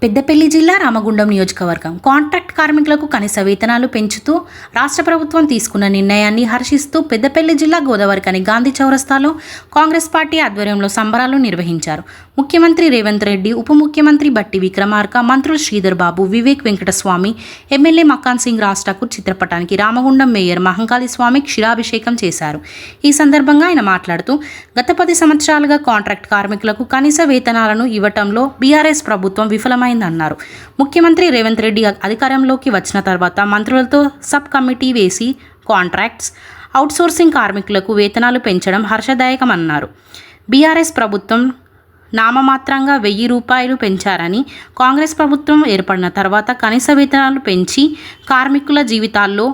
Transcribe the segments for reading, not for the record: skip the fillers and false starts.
పెద్దపల్లి జిల్లా రామగుండం నియోజకవర్గం కాంట్రాక్ట్ కార్మికులకు కనీస వేతనాలు పెంచుతూ రాష్ట్ర ప్రభుత్వం తీసుకున్న నిర్ణయాన్ని హర్షిస్తూ పెద్దపల్లి జిల్లా గోదావరిఖని గాంధీ చౌరస్తాలో కాంగ్రెస్ పార్టీ ఆధ్వర్యంలో సంబరాలు నిర్వహించారు. ముఖ్యమంత్రి రేవంత్ రెడ్డి, ఉప ముఖ్యమంత్రి బట్టి విక్రమార్క, మంత్రులు శ్రీధర్ బాబు, వివేక్ వెంకటస్వామి, ఎమ్మెల్యే మకాన్ సింగ్ రాజ్ ఠాకూర్ చిత్రపటానికి రామగుండం మేయర్ మహంకాళి స్వామి క్షీరాభిషేకం చేశారు. ఈ సందర్భంగా ఆయన మాట్లాడుతూ గత 10 సంవత్సరాలుగా కాంట్రాక్ట్ కార్మికులకు కనీస వేతనాలను ఇవ్వటంలో బీఆర్ఎస్ ప్రభుత్వం విఫలమైందన్నారు. ముఖ్యమంత్రి రేవంత్ రెడ్డి అధికారంలోకి వచ్చిన తర్వాత మంత్రులతో సబ్ కమిటీ వేసి కాంట్రాక్ట్స్, అవుట్సోర్సింగ్ కార్మికులకు వేతనాలు పెంచడం హర్షదాయకమన్నారు. బీఆర్ఎస్ ప్రభుత్వం నామమాత్రంగా 1000 రూపాయలు పెంచారని, కాంగ్రెస్ ప్రభుత్వం ఏర్పడిన తర్వాత కనీస వేతనాలు పెంచి కార్మికుల జీవితాల్లో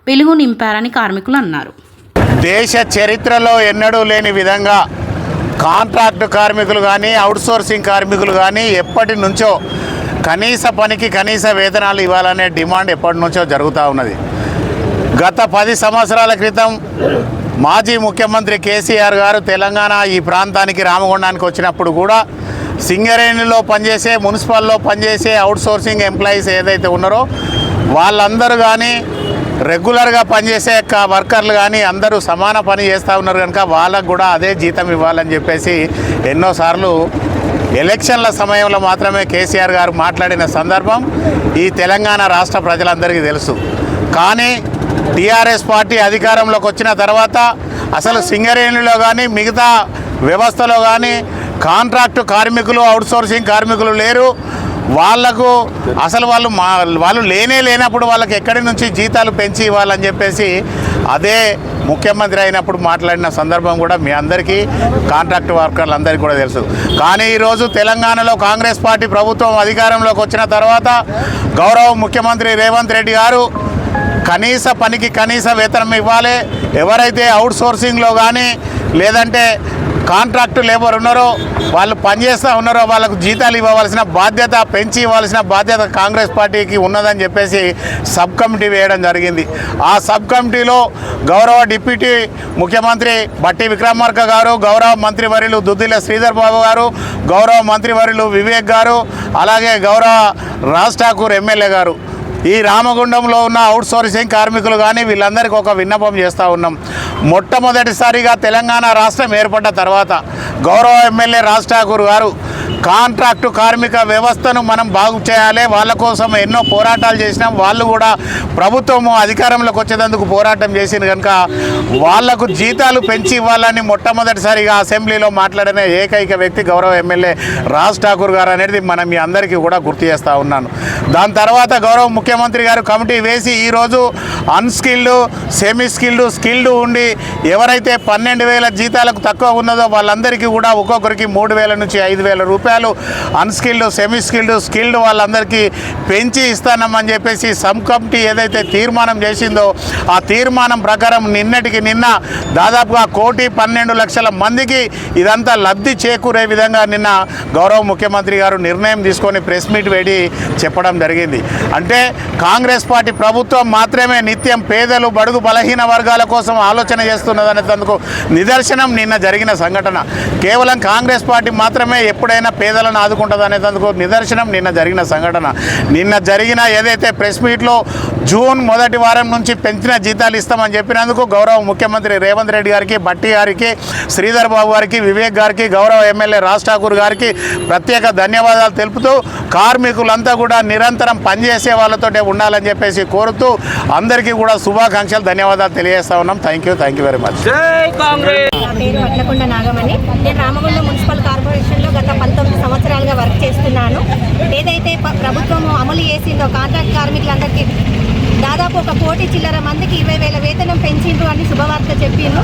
వెలుగు నింపారని కార్మికులు అన్నారు. దేశ చరిత్రలో ఎన్నడూ లేని విధంగా కాంట్రాక్ట్ కార్మికులు కానీ, అవుట్సోర్సింగ్ కార్మికులు కానీ ఎప్పటి నుంచో కనీస పనికి కనీస వేతనాలు ఇవ్వాలనే డిమాండ్ ఎప్పటి నుంచో జరుగుతూ ఉన్నది. గత 10 సంవత్సరాల క్రితం మాజీ ముఖ్యమంత్రి కేసీఆర్ గారు తెలంగాణ ఈ ప్రాంతానికి రామగుండానికి వచ్చినప్పుడు కూడా సింగరేణిలో పనిచేసే, మున్సిపల్లో పనిచేసే అవుట్సోర్సింగ్ ఎంప్లాయీస్ ఏదైతే ఉన్నారో వాళ్ళందరూ కానీ, రెగ్యులర్గా పనిచేసే వర్కర్లు కానీ అందరూ సమాన పని చేస్తూ ఉన్నారు కనుక వాళ్ళకు కూడా అదే జీతం ఇవ్వాలని చెప్పేసి ఎన్నోసార్లు ఎలక్షన్ల సమయంలో మాత్రమే కేసీఆర్ గారు మాట్లాడిన సందర్భం ఈ తెలంగాణ రాష్ట్ర ప్రజలందరికీ తెలుసు. కానీ టీఆర్ఎస్ పార్టీ అధికారంలోకి వచ్చిన తర్వాత అసలు సింగరేణిలో కానీ, మిగతా వ్యవస్థలో కానీ కాంట్రాక్టు కార్మికులు, అవుట్సోర్సింగ్ కార్మికులు లేరు. వాళ్లకు అసలు వాళ్ళు లేనప్పుడు వాళ్ళకి ఎక్కడి నుంచి జీతాలు పెంచి ఇవ్వాలని చెప్పేసి అదే ముఖ్యమంత్రి అయినప్పుడు మాట్లాడిన సందర్భం కూడా మీ అందరికీ, కాంట్రాక్ట్ వర్కర్లందరికీ కూడా తెలుసు. కానీ ఈరోజు తెలంగాణలో కాంగ్రెస్ పార్టీ ప్రభుత్వం అధికారంలోకి వచ్చిన తర్వాత గౌరవ ముఖ్యమంత్రి రేవంత్ రెడ్డి గారు కనీస పనికి కనీస వేతనం ఇవ్వాలి, ఎవరైతే అవుట్సోర్సింగ్లో కానీ లేదంటే కాంట్రాక్టు లేబర్ ఉన్నారో, వాళ్ళు పనిచేస్తూ ఉన్నారో వాళ్ళకు జీతాలు ఇవ్వవలసిన బాధ్యత, పెంచి ఇవ్వాల్సిన బాధ్యత కాంగ్రెస్ పార్టీకి ఉన్నదని చెప్పేసి సబ్ కమిటీ వేయడం జరిగింది. ఆ సబ్ కమిటీలో గౌరవ డిప్యూటీ ముఖ్యమంత్రి బట్టి విక్రమార్క గారు, గౌరవ మంత్రివర్యులు దుద్దిల శ్రీధర్ బాబు గారు, గౌరవ మంత్రివర్యులు వివేక్ గారు, అలాగే గౌరవ రాజ్ ఠాకూర్ ఎమ్మెల్యే గారు, ఈ రామగుండంలో ఉన్న అవుట్సోర్సింగ్ కార్మికులు కానీ వీళ్ళందరికీ ఒక విన్నపం చేస్తూ ఉన్నాం. మొట్టమొదటిసారిగా తెలంగాణ రాష్ట్రం ఏర్పడ్డ తర్వాత గౌరవ ఎమ్మెల్యే రాజ్ ఠాకూర్ గారు కాంట్రాక్టు కార్మిక వ్యవస్థను మనం బాగు చేయాలి, వాళ్ళ కోసం ఎన్నో పోరాటాలు చేసినాం. వాళ్ళు కూడా ప్రభుత్వము అధికారంలోకి వచ్చేందుకు పోరాటం చేసింది కనుక వాళ్లకు జీతాలు పెంచి ఇవ్వాలని మొట్టమొదటిసారిగా అసెంబ్లీలో మాట్లాడిన ఏకైక వ్యక్తి గౌరవ ఎమ్మెల్యే రాజ్ ఠాకూర్ గారు అనేది మనం మీ అందరికీ కూడా గుర్తు చేస్తూ ఉన్నాను. దాని తర్వాత గౌరవ ముఖ్యమంత్రి గారు కమిటీ వేసి ఈరోజు అన్స్కిల్డ్, సెమీ స్కిల్డ్, స్కిల్డ్ ఉండి ఎవరైతే 12,000 జీతాలకు తక్కువ ఉన్నదో వాళ్ళందరికీ కూడా ఒక్కొక్కరికి 3,000 నుంచి 5,000 రూపాయలు అన్స్కిల్డ్, సెమీ స్కిల్డ్, స్కిల్డ్ వాళ్ళందరికీ పెంచి ఇస్తానని చెప్పేసి సబ్ కమిటీ ఏదైతే తీర్మానం చేసిందో ఆ తీర్మానం ప్రకారం నిన్నటికి నిన్న దాదాపుగా 1,12,00,000 మందికి ఇదంతా లబ్ధి చేకూరే విధంగా నిన్న గౌరవ ముఖ్యమంత్రి గారు నిర్ణయం తీసుకొని ప్రెస్ మీట్ పెట్టి చెప్పడం జరిగింది. అంటే కాంగ్రెస్ పార్టీ ప్రభుత్వం మాత్రమే నిత్యం పేదలు, బడుగు బలహీన వర్గాల కోసం ఆలోచన చేస్తున్నదనేందుకు నిదర్శనం నిన్న జరిగిన సంఘటన. కేవలం కాంగ్రెస్ పార్టీ మాత్రమే ఎప్పుడైనా పేదలను ఆదుకుంటుంది అనేందుకు నిదర్శనం నిన్న జరిగిన సంఘటన. నిన్న జరిగిన ఏదైతే ప్రెస్ మీట్లో జూన్ మొదటి వారం నుంచి పెంచిన జీతాలు ఇస్తామని చెప్పినందుకు గౌరవ ముఖ్యమంత్రి రేవంత్ రెడ్డి గారికి, బట్టి గారికి, శ్రీధర్ బాబు గారికి, వివేక్ గారికి, గౌరవ ఎమ్మెల్యే రాజ్ ఠాకూర్ గారికి ప్రత్యేక ధన్యవాదాలు తెలుపుతూ కార్మికులంతా కూడా నిరంతరం పనిచేసే వాళ్ళతోటే ఉండాలని చెప్పేసి కోరుతూ అందరికీ కూడా శుభాకాంక్షలు, ధన్యవాదాలు తెలియజేస్తా ఉన్నాం. Thank you very much. పేరు వడ్లకొండ నాగమణి. నేను రామగుండం మున్సిపల్ కార్పొరేషన్లో గత 19 సంవత్సరాలుగా వర్క్ చేస్తున్నాను. ఏదైతే ప్రభుత్వం అమలు చేసిందో కాంట్రాక్ట్ కార్మికులందరికీ దాదాపు 1 కోటి చిల్లర మందికి 20,000 వేతనం పెంచిండ్రు అని శుభవార్త చెప్పిండ్రు.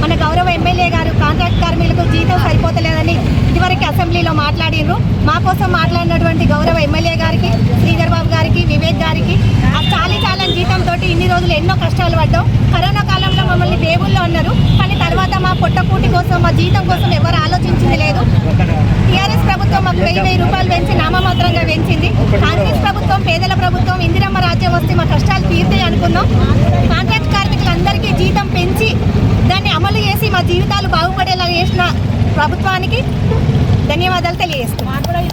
మన గౌరవ ఎమ్మెల్యే గారు కాంట్రాక్ట్ కార్మికులకు జీతం సరిపోతలేదని ఇదివరకు అసెంబ్లీలో మాట్లాడిండ్రు. మా కోసం మాట్లాడినటువంటి గౌరవ ఎమ్మెల్యే గారికి, శ్రీధర్ బాబు గారికి, వివేక్ గారికి ఆ చాలని జీతంతో ఇన్ని రోజులు ఎన్నో కష్టాలు పడ్డాం. కరోనా కాలంలో మమ్మల్ని దేవుళ్ళు అన్నారు, కానీ తర్వాత మా పొట్టకూటి కోసం, మా జీతం కోసం ఎవరు ఆలోచించింది లేదు. టీఆర్ఎస్ ప్రభుత్వం మాకు 1000 రూపాయలు పెంచి నామమాత్రంగా పెంచింది. కాంగ్రెస్ ప్రభుత్వం పేదల ప్రభుత్వం, ఇందిరమ్మ రాజ్యం వస్తే మా కష్టాలు తీరుతాయి అనుకున్నాం. కాంట్రాక్ట్ కార్మికులందరికీ జీతం పెంచి దాన్ని అమలు చేసి మా జీవితాలు బాగుపడేలా చేసిన ప్రభుత్వానికి ధన్యవాదాలు తెలియజేస్తున్నాం.